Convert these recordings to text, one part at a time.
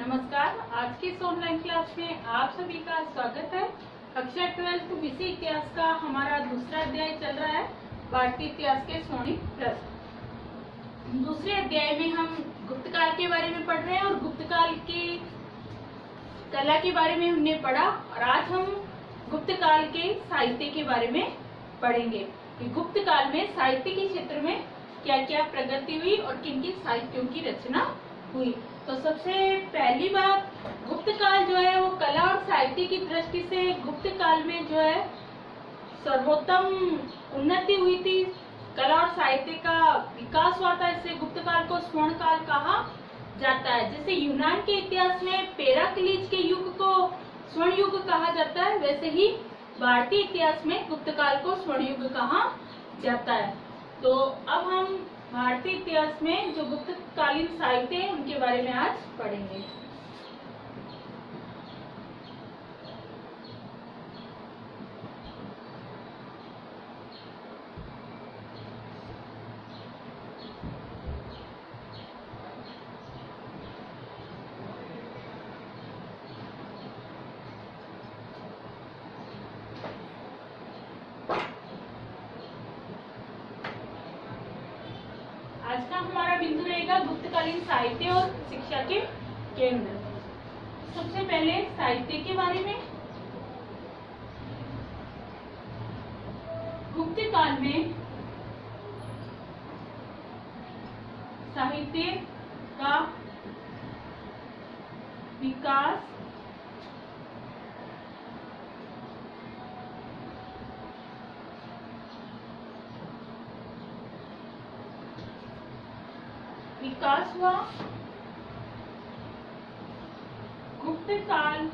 नमस्कार। आज की इस ऑनलाइन क्लास में आप सभी का स्वागत है। कक्षा 12 विषय इतिहास का हमारा दूसरा अध्याय चल रहा है, भारतीय इतिहास के स्वर्णिम प्रश्न। दूसरे अध्याय में हम गुप्त काल के बारे में पढ़ रहे हैं और गुप्त काल की कला के बारे में हमने पढ़ा, और आज हम गुप्त काल के साहित्य के बारे में पढ़ेंगे कि गुप्त काल में साहित्य के क्षेत्र में क्या क्या प्रगति हुई और किन किन साहित्यों की रचना हुई। तो सबसे पहली बात, गुप्त काल जो है वो कला और साहित्य की दृष्टि से गुप्त काल में जो है सर्वोत्तम उन्नति हुई थी। कला और साहित्य का विकास हुआ था, इससे गुप्त काल को स्वर्ण काल कहा जाता है। जैसे यूनान के इतिहास में पेराक्लीज के युग को स्वर्ण युग कहा जाता है, वैसे ही भारतीय इतिहास में गुप्त काल को स्वर्ण युग कहा जाता है। तो अब हम भारतीय इतिहास में जो गुप्त कालीन साहित्य है उनके बारे में आज पढ़ेंगे। आज का हमारा बिंदु रहेगा गुप्तकालीन साहित्य और शिक्षा के केंद्र। सबसे पहले साहित्य के बारे में। गुप्त काल में साहित्य का विकास हुआ। गुप्त काल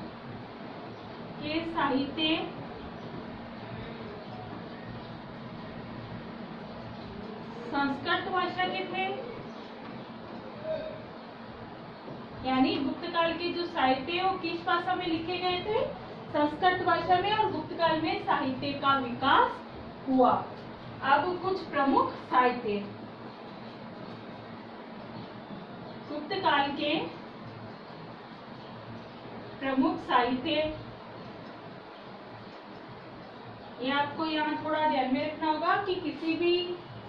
के साहित्य संस्कृत भाषा के थे, यानी गुप्त काल के जो साहित्य वो किस भाषा में लिखे गए थे? संस्कृत भाषा में। और गुप्त काल में साहित्य का विकास हुआ। अब कुछ प्रमुख साहित्य। गुप्त काल के प्रमुख साहित्य, ये आपको यहाँ थोड़ा ध्यान में रखना होगा कि किसी भी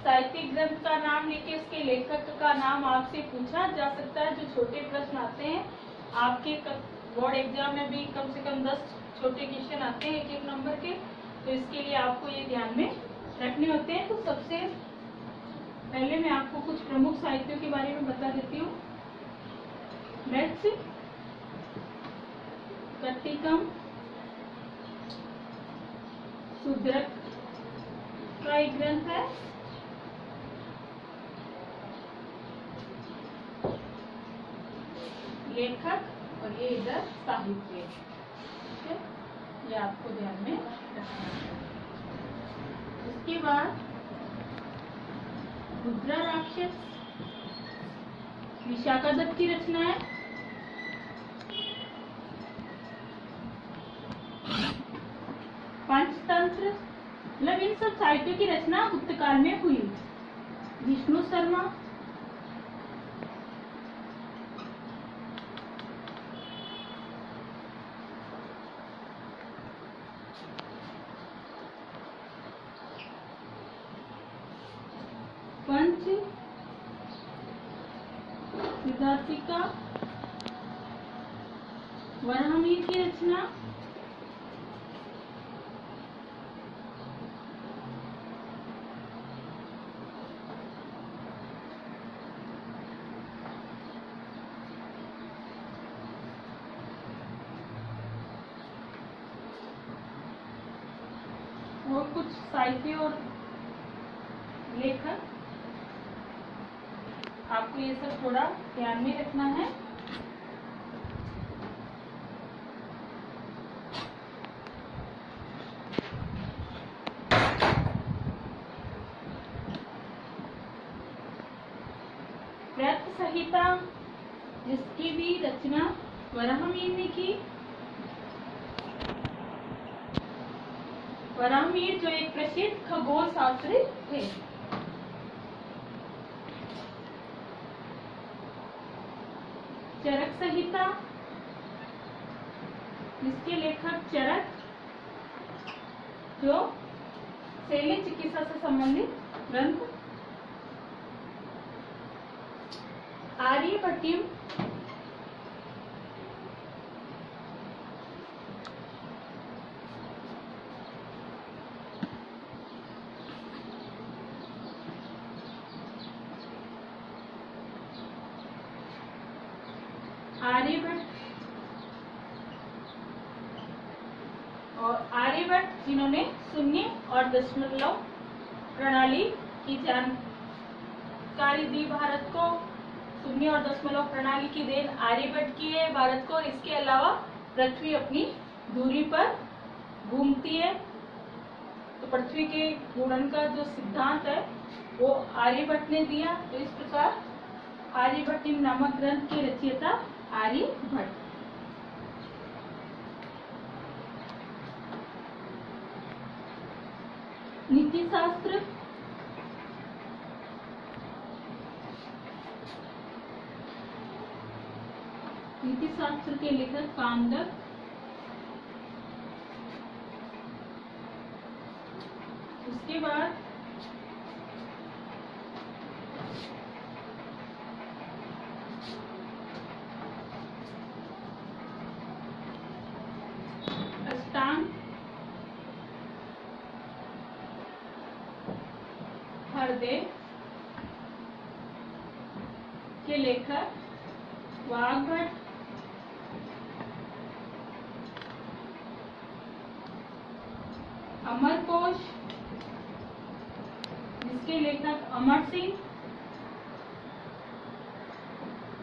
साहित्यिक ग्रंथ का नाम लेके उसके लेखक का नाम आपसे पूछा जा सकता है। जो छोटे प्रश्न आते हैं आपके बोर्ड एग्जाम में भी कम से कम 10 छोटे क्वेश्चन आते हैं एक नंबर के, तो इसके लिए आपको ये ध्यान में रखने होते हैं। तो सबसे पहले मैं आपको कुछ प्रमुख साहित्यों के बारे में बता देती हूँ। मत्स्य, कट्टिकम, शूद्रक का एक ग्रंथ है। लेखक और ये इधर साहित्य, ठीक है, ये आपको ध्यान में रखना है। उसके बाद रुद्र राक्षस, विशाखा दत्त की रचना है। पंचतंत्र, मतलब इन सब साहित्यों की रचना गुप्त काल में हुई। विष्णु शर्मा, पंच सिद्धार्थिका, वराहमिहिर की रचना। और कुछ साहित्य और लेखक, आपको ये सब थोड़ा ध्यान में रखना है। व्रत संहिता, जिसकी भी रचना वराहमिहिर ने की। वराहमिहिर जो एक प्रसिद्ध खगोल शास्त्री थे। चरक संहिता, जिसके लेखक चरक, जो शैल्य चिकित्सा से संबंधित ग्रंथ। आर्यभट्टियम, आर्यभट्ट और आर्यभट्ट जिन्होंने शून्य और दशमलव प्रणाली की जानकारी दी भारत को। शून्य और दशमलव प्रणाली की देन आर्यभट्ट की है भारत को। इसके अलावा पृथ्वी अपनी दूरी पर घूमती है, तो पृथ्वी के घूर्णन का जो सिद्धांत है वो आर्यभट्ट ने दिया। तो इस प्रकार आर्यभट्टियम नामक ग्रंथ के रचयिता आर्यभट्ट। नीति शास्त्र, नीति शास्त्र के लेखक कामदक। उसके बाद अष्टांग हृदय के लेखक वाग्भट। अमरकोश, जिसके लेखक अमर सिंह।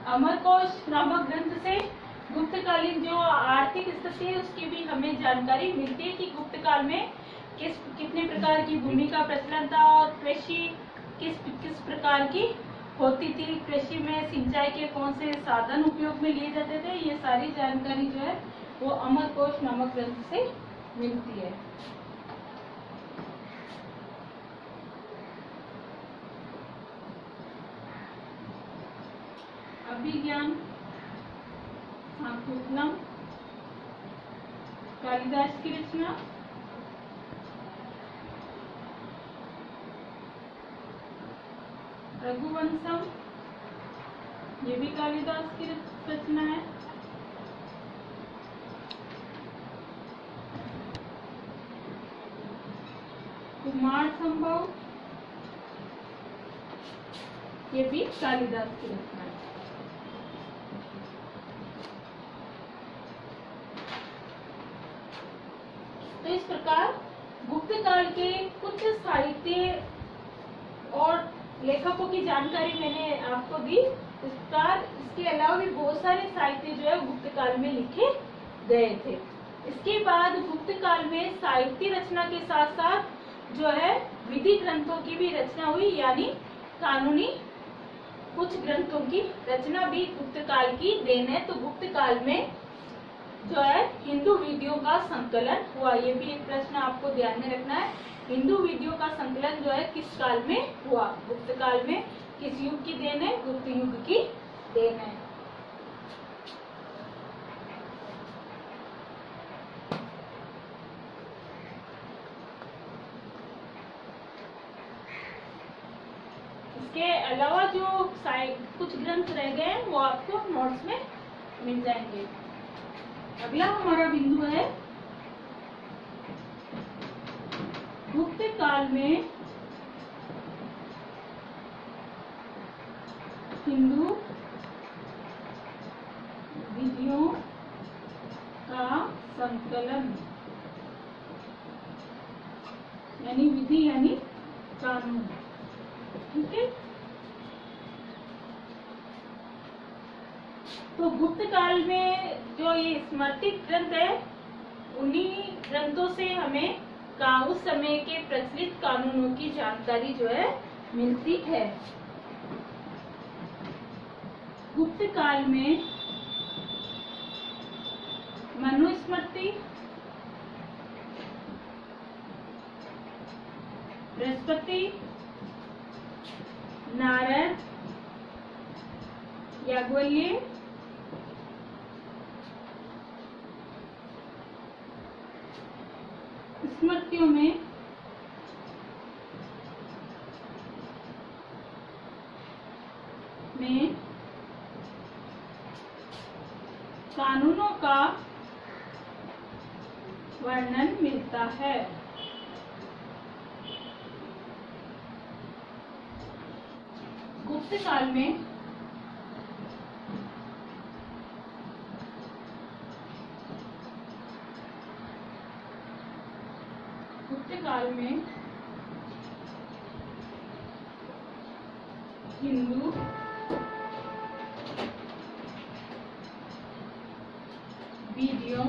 अमरकोश नामक ग्रंथ से गुप्तकालीन जो आर्थिक स्थिति है उसकी भी हमें जानकारी मिलती है कि गुप्त काल में कितने प्रकार की भूमि का प्रचलन था और कृषि किस प्रकार की होती थी, कृषि में सिंचाई के कौन से साधन उपयोग में लिए जाते थे। ये सारी जानकारी जो है वो अमरकोश नामक ग्रंथ से मिलती है। अभिज्ञान शाकुंतलम, कालिदास की रचना। रघुवंशम, ये भी कालिदास की रचना है। कुमार संभव, ये भी कालिदास की रचना है। तो इस प्रकार गुप्त काल के कुछ साहित्य और लेखकों की जानकारी मैंने आपको दी। इस प्रकार इसके अलावा भी बहुत सारे साहित्य जो है गुप्त काल में लिखे गए थे। इसके बाद गुप्त काल में साहित्य रचना के साथ साथ जो है विधि ग्रंथों की भी रचना हुई, यानी कानूनी कुछ ग्रंथों की रचना भी गुप्त काल की देन है। तो गुप्त काल में जो है हिंदू विधियों का संकलन हुआ। ये भी एक प्रश्न आपको ध्यान में रखना है। हिंदू विधियों का संकलन जो है किस काल में हुआ? गुप्त काल में। किस युग की देन है? गुप्त युग की देन है। इसके अलावा जो कुछ ग्रंथ रह गए हैं वो आपको नोट्स में मिल जाएंगे। अगला हमारा बिंदु है गुप्त काल में हिंदू विधियों का संकलन, यानी विधि यानी कानून। ठीक है, तो गुप्त काल में जो ये स्मृति ग्रंथ है उन्हीं ग्रंथों से हमें उस समय के प्रचलित कानूनों की जानकारी जो है मिलती है। गुप्त काल में मनुस्मृति, बृहस्पति, नारद, याज्ञवल्क्य, स्मृतियों में कानूनों का वर्णन मिलता है। गुप्त काल में हिंदू विधियों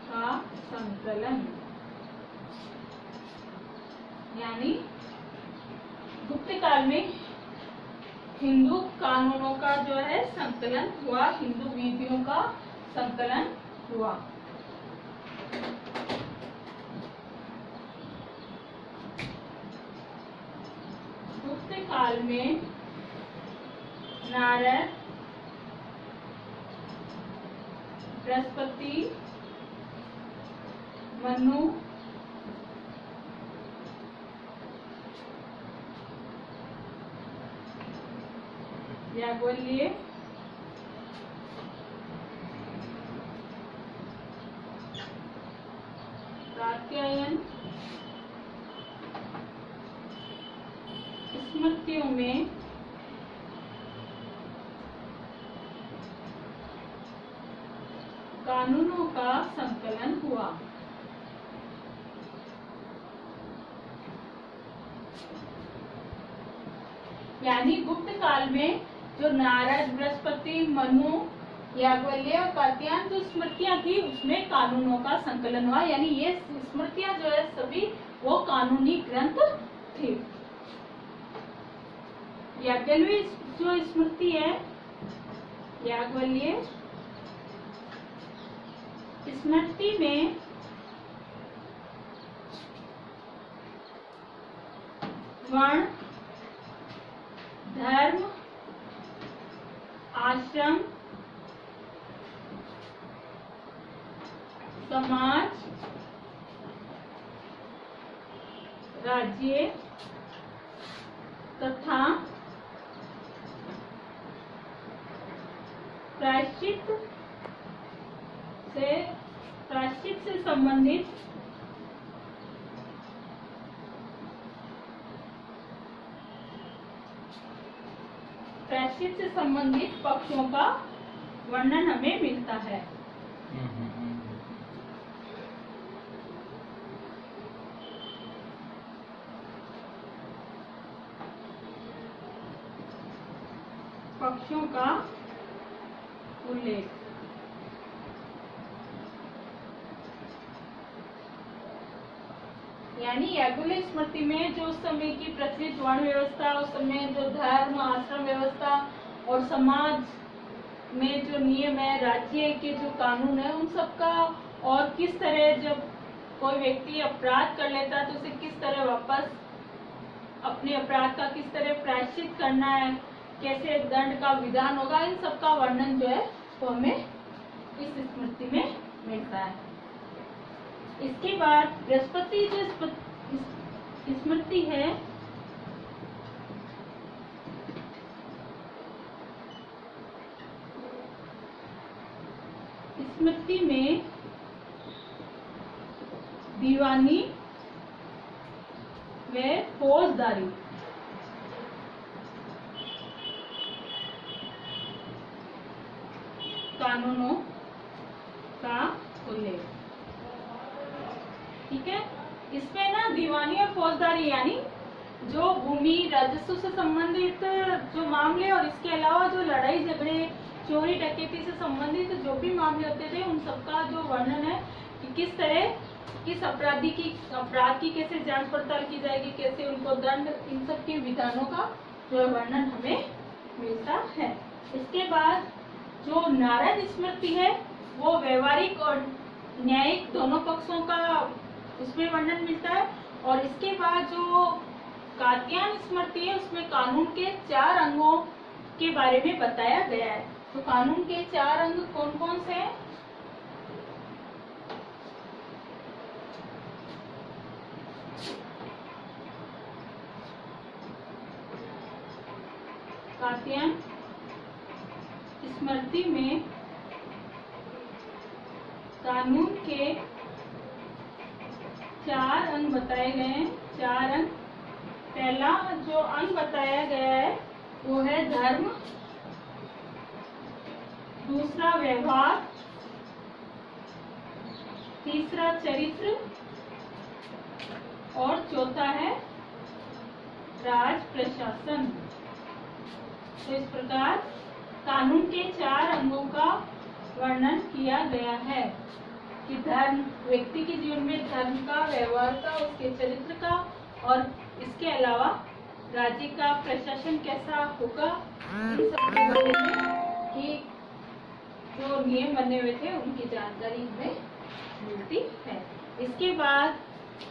का संकलन, यानी गुप्त काल में हिंदू कानूनों का जो है संकलन हुआ, हिंदू विधियों का संकलन हुआ। गुप्त काल में नारद, बृहस्पति, मनु, याज्ञवल्क्य, कात्यायन स्मृतियों में कानूनों का संकलन हुआ। यानी गुप्त काल में जो नारद, बृहस्पति, मनु, याज्ञवल्क्य और कात्यायन जो स्मृतियां थी उसमें कानूनों का संकलन हुआ, यानी ये स्मृतियां जो है सभी वो कानूनी ग्रंथ थे। याज्ञवल्क्य जो स्मृति है, याज्ञवल्क्य स्मृति में वर्ण, धर्म, आश्रम, समाज, राज्य तथा प्रायश्चित से संबंधित पक्षों का वर्णन हमें मिलता है। पक्षों का उल्लेख, यानी याज्ञवल्क्य स्मृति में जो उस समय की प्रचलित वर्ण व्यवस्था, उस समय जो धर्म, आश्रम व्यवस्था और समाज में जो नियम है, राज्य के जो कानून है, उन सब का, और किस तरह जब कोई व्यक्ति अपराध कर लेता है तो उसे किस तरह वापस अपने अपराध का किस तरह प्रायश्चित करना है, कैसे दंड का विधान होगा, इन सब का वर्णन जो है वो हमें इस स्मृति में मिलता है। इसके बाद बृहस्पति जो स्मृति है, स्मृति में दीवानी व फौजदारी कानूनों का उल्लेख, ठीक है। इसमें ना दीवानी और फौजदारी यानी जो भूमि राजस्व से संबंधित जो मामले और इसके अलावा जो लड़ाई झगड़े, चोरी डकैती से संबंधित जो भी मामले होते थे उन सबका जो वर्णन है कि किस तरह किस अपराध की कैसे जांच पड़ताल की जाएगी, कैसे उनको दंड, इन सब के विधानों का जो वर्णन हमें मिलता है। इसके बाद जो नारद स्मृति है वो व्यवहारिक और न्यायिक दोनों पक्षों का उसमें वर्णन मिलता है। और इसके बाद जो कात्यायन स्मृति है उसमें कानून के 4 अंगों के बारे में बताया गया है। तो कानून के 4 अंग कौन कौन से हैं? कात्यायन स्मृति में कानून के 4 अंग बताए गए हैं। 4 अंग। पहला जो अंग बताया गया है वो है धर्म, दूसरा व्यवहार, तीसरा चरित्र और चौथा है राज प्रशासन। तो इस प्रकार कानून के 4 अंगों का वर्णन किया गया है कि धर्म, व्यक्ति के जीवन में धर्म का, व्यवहार का, उसके चरित्र का और इसके अलावा राज्य का प्रशासन कैसा होगा, इन सब के बारे में कि जो नियम बने हुए थे उनकी जानकारी हमें मिलती है। इसके बाद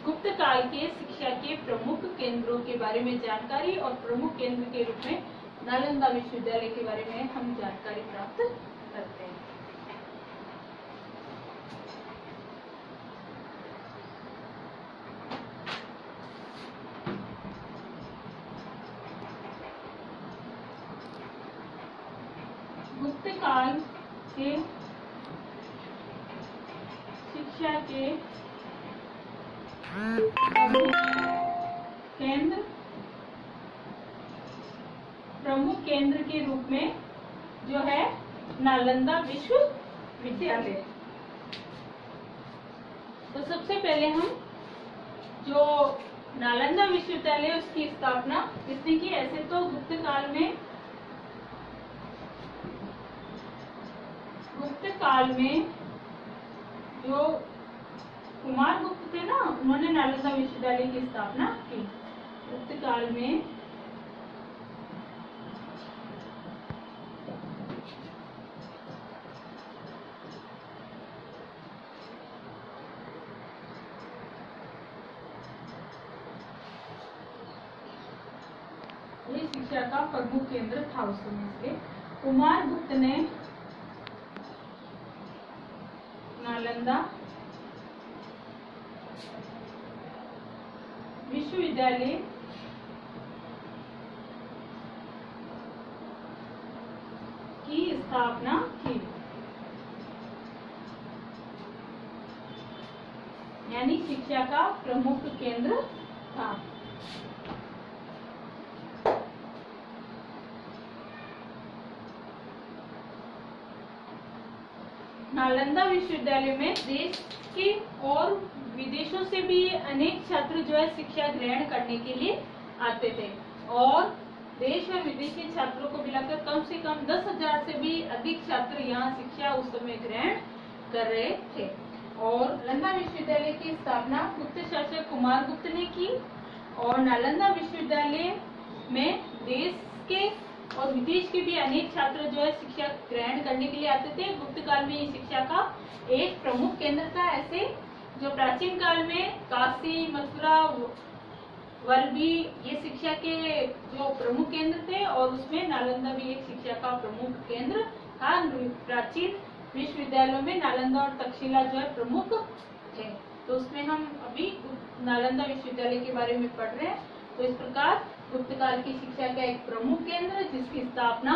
गुप्त काल के शिक्षा के प्रमुख केंद्रों के बारे में जानकारी और प्रमुख केंद्र के रूप में नालंदा विश्वविद्यालय के बारे में हम जानकारी प्राप्त करते हैं। गुप्त काल के शिक्षा के प्रमुख केंद्र के रूप में जो है नालंदा विश्वविद्यालय। तो सबसे पहले हम जो नालंदा विश्वविद्यालय उसकी स्थापना किसने की? ऐसे तो गुप्त काल में जो कुमार गुप्त थे ना, उन्होंने नालंदा विश्वविद्यालय की स्थापना की। गुप्त काल में ये शिक्षा का प्रमुख केंद्र था उस समय से। कुमार गुप्त ने नालंदा विश्वविद्यालय की स्थापना की, यानी शिक्षा का प्रमुख केंद्र था। नालंदा विश्वविद्यालय में देश के और विदेशों से भी अनेक छात्र जो है शिक्षा ग्रहण करने के लिए आते थे और देश और विदेशी छात्रों को मिलाकर कम से कम 10,000 से भी अधिक छात्र यहाँ शिक्षा उस समय ग्रहण कर रहे थे। और नालंदा विश्वविद्यालय की स्थापना गुप्त शासक कुमार गुप्त ने की और नालंदा विश्वविद्यालय में देश के और विदेश के भी अनेक छात्र जो है शिक्षा ग्रहण करने के लिए आते थे। गुप्त काल में ये शिक्षा का एक प्रमुख केंद्र था। ऐसे जो प्राचीन काल में काशी, मथुरा, वल्लभी ये शिक्षा के जो प्रमुख केंद्र थे और उसमें नालंदा भी एक शिक्षा का प्रमुख केंद्र था। प्राचीन विश्वविद्यालयों में नालंदा और तक्षशिला जो है प्रमुख थे। तो उसमें हम अभी नालंदा विश्वविद्यालय के बारे में पढ़ रहे हैं। तो इस प्रकार गुप्त काल की शिक्षा का एक प्रमुख केंद्र जिसकी स्थापना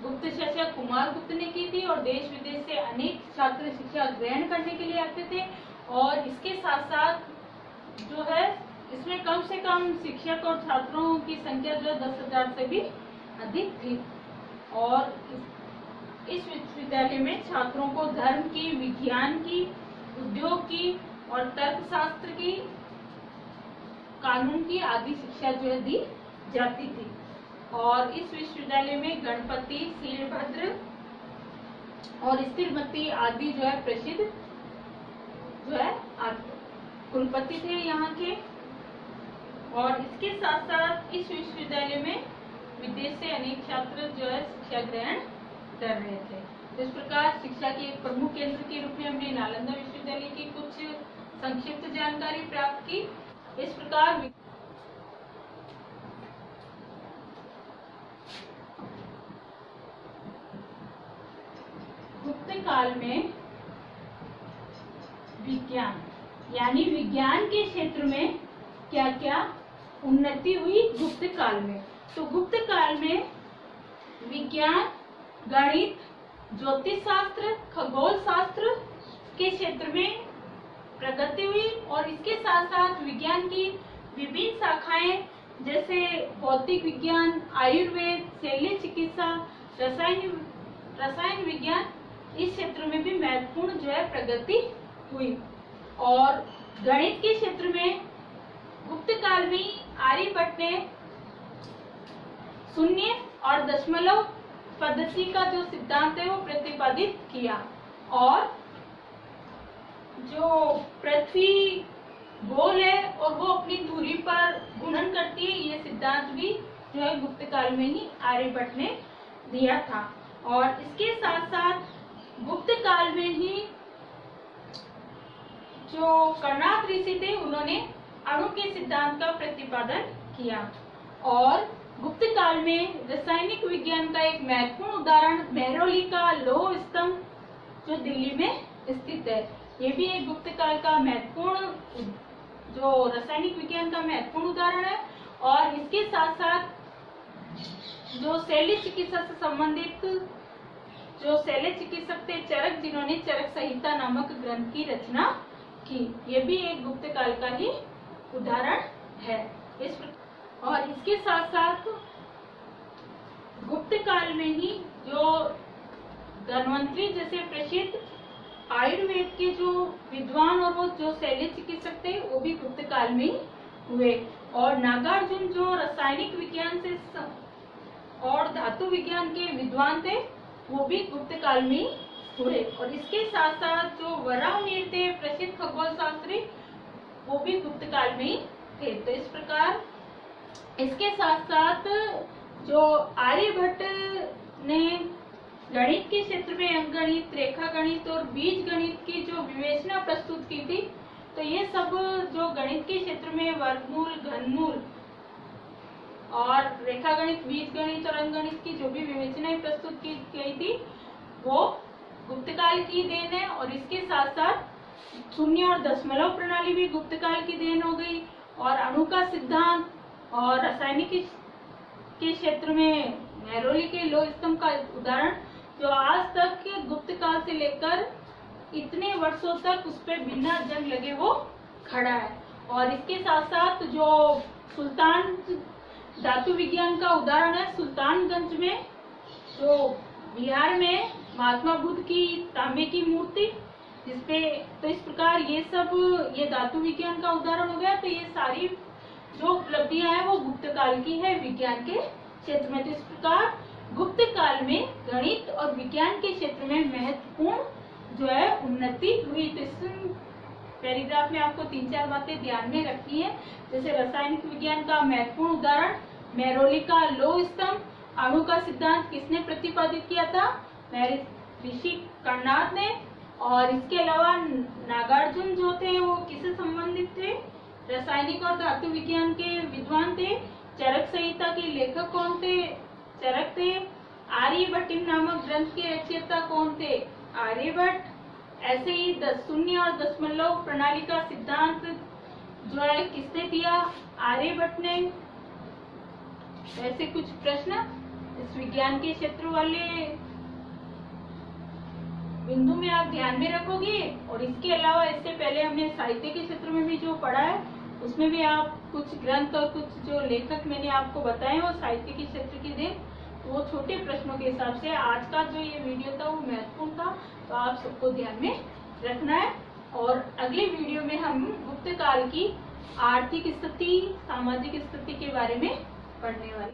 गुप्त शासक कुमार गुप्त ने की थी और देश विदेश से अनेक छात्र शिक्षा ग्रहण करने के लिए आते थे। और इसके साथ साथ जो है इसमें कम से कम शिक्षक और छात्रों की संख्या जो है 10,000 से भी अधिक थी। और इस विश्वविद्यालय में छात्रों को धर्म की, विज्ञान की, उद्योग की और तर्कशास्त्र की, कानून की आदि शिक्षा जो है दी जाती थी। और इस विश्वविद्यालय में गणपति, शीलभद्र और स्थिरमती आदि जो है प्रसिद्ध जो है कुलपति थे यहाँ के। और इसके साथ साथ इस विश्वविद्यालय में विदेश से अनेक छात्र जो है शिक्षा ग्रहण कर रहे थे। इस प्रकार शिक्षा के एक प्रमुख केंद्र के रूप में हमने नालंदा विश्वविद्यालय की कुछ संक्षिप्त जानकारी प्राप्त की। इस प्रकार गुप्त काल में विज्ञान यानी विज्ञान के क्षेत्र में क्या क्या उन्नति हुई गुप्त काल में। तो गुप्त काल में विज्ञान, गणित, ज्योतिष शास्त्र, खगोल शास्त्र के क्षेत्र में प्रगति हुई और इसके साथ साथ विज्ञान की विभिन्न शाखाएं जैसे भौतिक विज्ञान, आयुर्वेद, शल्य चिकित्सा, रसायन विज्ञान, इस क्षेत्र में भी महत्वपूर्ण जो है प्रगति हुई। और गणित के क्षेत्र में गुप्त काल में आर्यभट्ट ने शून्य और दशमलव पद्धति का जो सिद्धांत है वो प्रतिपादित किया और जो पृथ्वी गोल है और वो अपनी धुरी पर घूर्णन करती है, ये सिद्धांत भी जो है गुप्त काल में ही आर्यभट्ट ने दिया था। और इसके साथ साथ गुप्त काल में ही जो कर्णाद ऋषि थे उन्होंने अणु के सिद्धांत का प्रतिपादन किया। और गुप्त काल में रासायनिक विज्ञान का एक महत्वपूर्ण उदाहरण मेहरौली का लौह स्तंभ जो दिल्ली में स्थित है, ये भी एक गुप्त काल का महत्वपूर्ण जो रासायनिक विज्ञान का महत्वपूर्ण उदाहरण है। और इसके साथ साथ जो शल्य चिकित्सा से संबंधित जो शल्य चिकित्सक थे चरक, जिन्होंने चरक संहिता नामक ग्रंथ की रचना की, ये भी एक गुप्त काल का ही उदाहरण है। और इसके साथ साथ गुप्त काल में ही जो धन्वंतरी जैसे प्रसिद्ध आयुर्वेद के जो विद्वान और वो जो शल्य चिकित्सक थे वो भी गुप्त काल में ही हुए। और नागार्जुन जो रासायनिक विज्ञान से और धातु विज्ञान के विद्वान थे वो भी गुप्त काल में ही हुए। और इसके साथ साथ जो वराहमिहिर थे प्रसिद्ध खगोल शास्त्री, वो भी गुप्त काल में ही थे। तो इस प्रकार इसके साथ साथ जो आर्यभट्ट ने गणित के क्षेत्र में अंकगणित, रेखा गणित और बीज गणित की जो विवेचना प्रस्तुत की थी, तो ये सब जो गणित के क्षेत्र में वर्गमूल, घनमूल और रेखा गणित, बीज गणित और अंकगणित की जो भी विवेचनाएं प्रस्तुत की गई थी वो गुप्त काल की देन है। और इसके साथ साथ शून्य और दशमलव प्रणाली भी गुप्त काल की देन हो गई। और अणु का सिद्धांत और रासायनिक के क्षेत्र में मेहरौली के लौह स्तंभ का उदाहरण जो आज तक गुप्त काल से लेकर इतने वर्षों तक उस पर बिना जंग लगे वो खड़ा है। और इसके साथ साथ जो सुल्तान धातु विज्ञान का उदाहरण है सुल्तानगंज में जो बिहार में महात्मा बुद्ध की तांबे की मूर्ति जिसपे, तो इस प्रकार ये सब ये धातु विज्ञान का उदाहरण हो गया। तो ये सारी जो उपलब्धियां हैं वो गुप्त काल की है विज्ञान के क्षेत्र में। तो इस प्रकार गुप्त काल में गणित और विज्ञान के क्षेत्र में महत्वपूर्ण जो है उन्नति हुई। तो इस पैराग्राफ में आपको 3-4 बातें ध्यान में रखनी है, जैसे रासायनिक विज्ञान का महत्वपूर्ण उदाहरण मेहरौली का लौह स्तंभ, अणु का सिद्धांत किसने प्रतिपादित किया था, ऋषि कर्णाद ने। और इसके अलावा नागार्जुन जो थे वो किससे संबंधित थे, रासायनिक और धातु विज्ञान के विद्वान थे। चरक संहिता के लेखक कौन थे, चरक थे। आर्यभट्ट नामक ग्रंथ के रचयिता कौन थे, आर्यभट्ट। ऐसे ही शून्य और दशमलव प्रणाली का सिद्धांत जो है किसने दिया, आर्यभट्ट ने। ऐसे कुछ प्रश्न इस विज्ञान के क्षेत्र वाले बिंदु में आप ध्यान में रखोगे। और इसके अलावा इससे पहले हमने साहित्य के क्षेत्र में भी जो पढ़ा है उसमें भी आप कुछ ग्रंथ और कुछ जो लेखक मैंने आपको बताए वो साहित्य के क्षेत्र के थे। वो छोटे प्रश्नों के हिसाब से आज का जो ये वीडियो था वो महत्वपूर्ण था, तो आप सबको ध्यान में रखना है। और अगले वीडियो में हम गुप्त काल की आर्थिक स्थिति, सामाजिक स्थिति के बारे में पढ़ने वाले